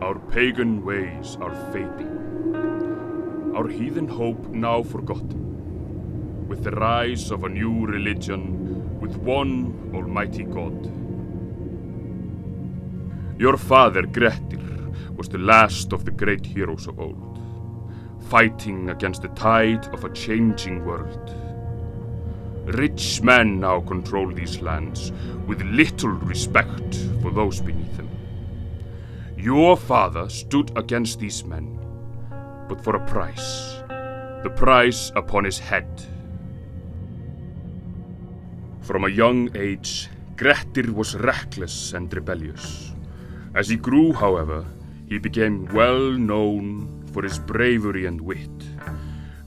Our pagan ways are fading, our heathen hope now forgotten, with the rise of a new religion with one almighty God. Your father, Grettir, was the last of the great heroes of old, fighting against the tide of a changing world. Rich men now control these lands with little respect for those beneath them. Your father stood against these men, but for a price, the price upon his head. From a young age, Grettir was reckless and rebellious. As he grew, however, he became well known for his bravery and wit,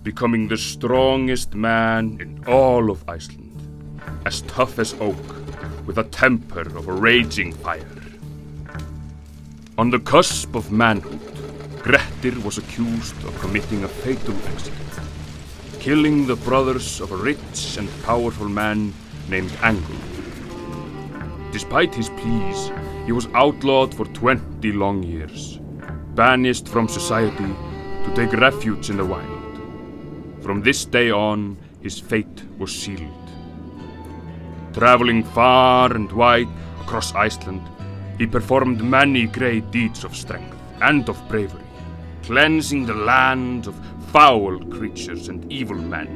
becoming the strongest man in all of Iceland, as tough as oak, with a temper of a raging fire. On the cusp of manhood, Grettir was accused of committing a fatal accident, killing the brothers of a rich and powerful man named Outlaw. Despite his pleas, he was outlawed for 20 long years, banished from society to take refuge in the wild. From this day on, his fate was sealed. Traveling far and wide across Iceland, he performed many great deeds of strength and of bravery, cleansing the land of foul creatures and evil men.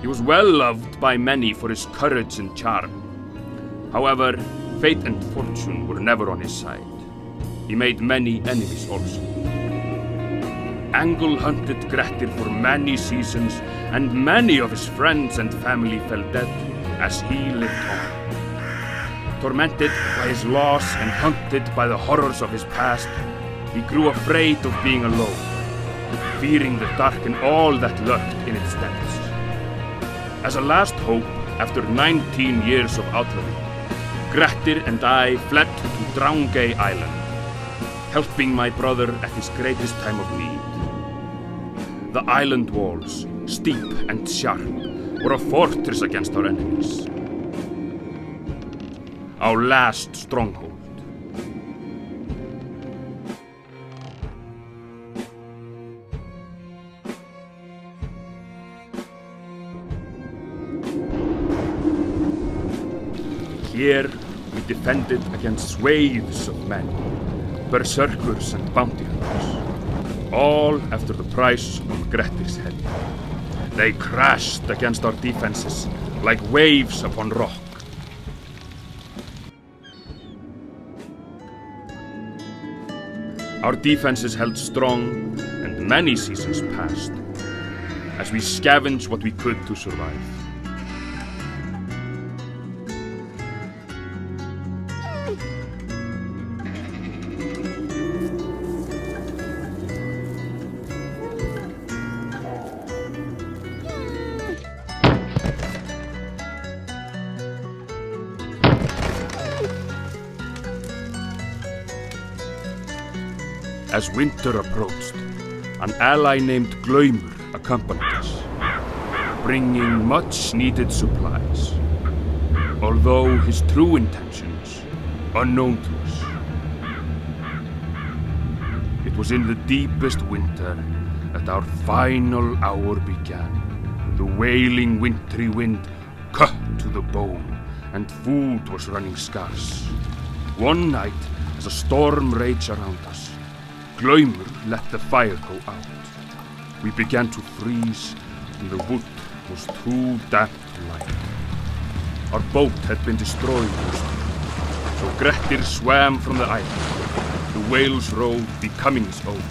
He was well loved by many for his courage and charm. However, fate and fortune were never on his side. He made many enemies also. Angle hunted Grettir for many seasons, and many of his friends and family fell dead as he lived on. Tormented by his loss and hunted by the horrors of his past, he grew afraid of being alone, fearing the dark and all that lurked in its depths. As a last hope, after 19 years of outlawry, Grettir and I fled to Drangey Island, helping my brother at his greatest time of need. The island walls, steep and sharp, were a fortress against our enemies. Our last stronghold. Here we defended against swathes of men, berserkers and bounty hunters, all after the price on Grettir's head. They crashed against our defenses like waves upon rock. Our defenses held strong, and many seasons passed, as we scavenged what we could to survive. As winter approached, an ally named Glaumur accompanied us, bringing much-needed supplies, although his true intentions unknown to us. It was in the deepest winter that our final hour began. The wailing wintry wind cut to the bone, and food was running scarce. One night, as a storm raged around us, Glaumur let the fire go out. We began to freeze, and the wood was too damp to light. Our boat had been destroyed, so Grettir swam from the island, the whale's road becoming his own.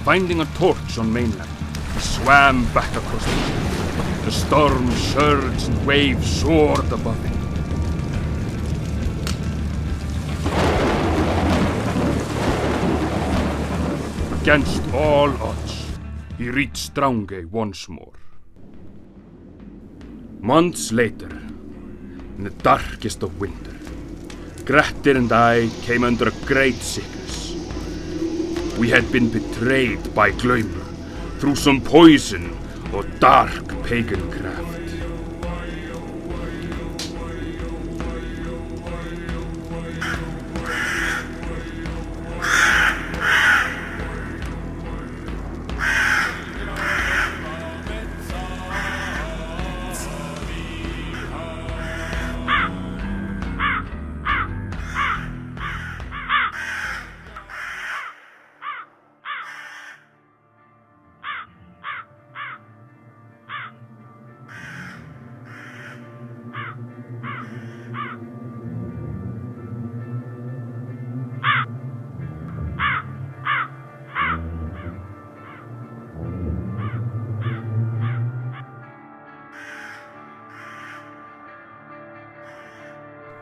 Finding a torch on mainland, he swam back across the sea. The storm surged and waves soared above him. Against all odds, he reached Drangey once more. Months later, in the darkest of winter, Grettir and I came under a great sickness. We had been betrayed by Glaumur through some poison or dark pagan craft.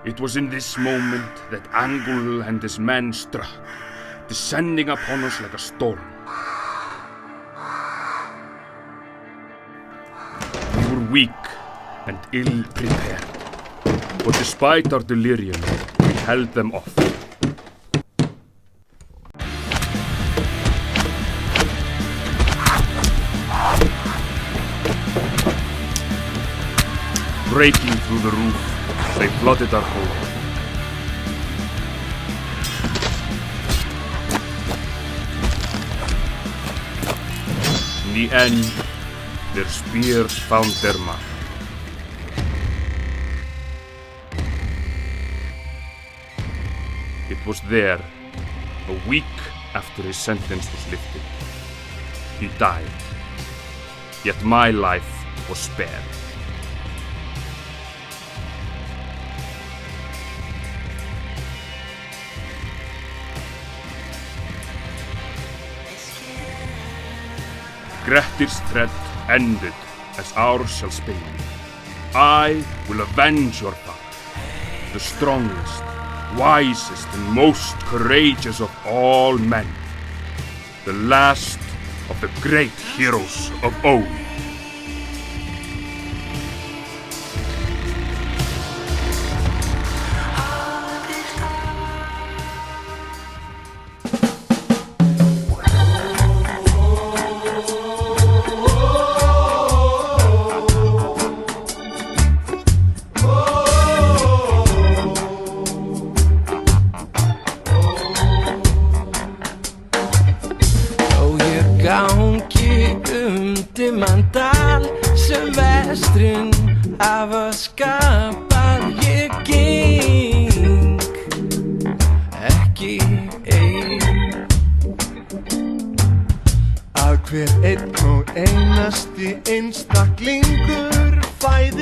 It was in this moment that Angul and his men struck, descending upon us like a storm. We were weak and ill-prepared, but despite our delirium, we held them off. Breaking through the roof, they flooded our hold. In the end, their spears found their mark. It was there, a week after his sentence was lifted. He died, yet my life was spared. Grettir's threat ended, as ours shall speak. I will avenge your father, the strongest, wisest, and most courageous of all men, the last of the great heroes of old. Gangi dimman sem vestrun hafa skapað. Ég geng ekki ein. Að hver einn og einasti einstaklingur fæðist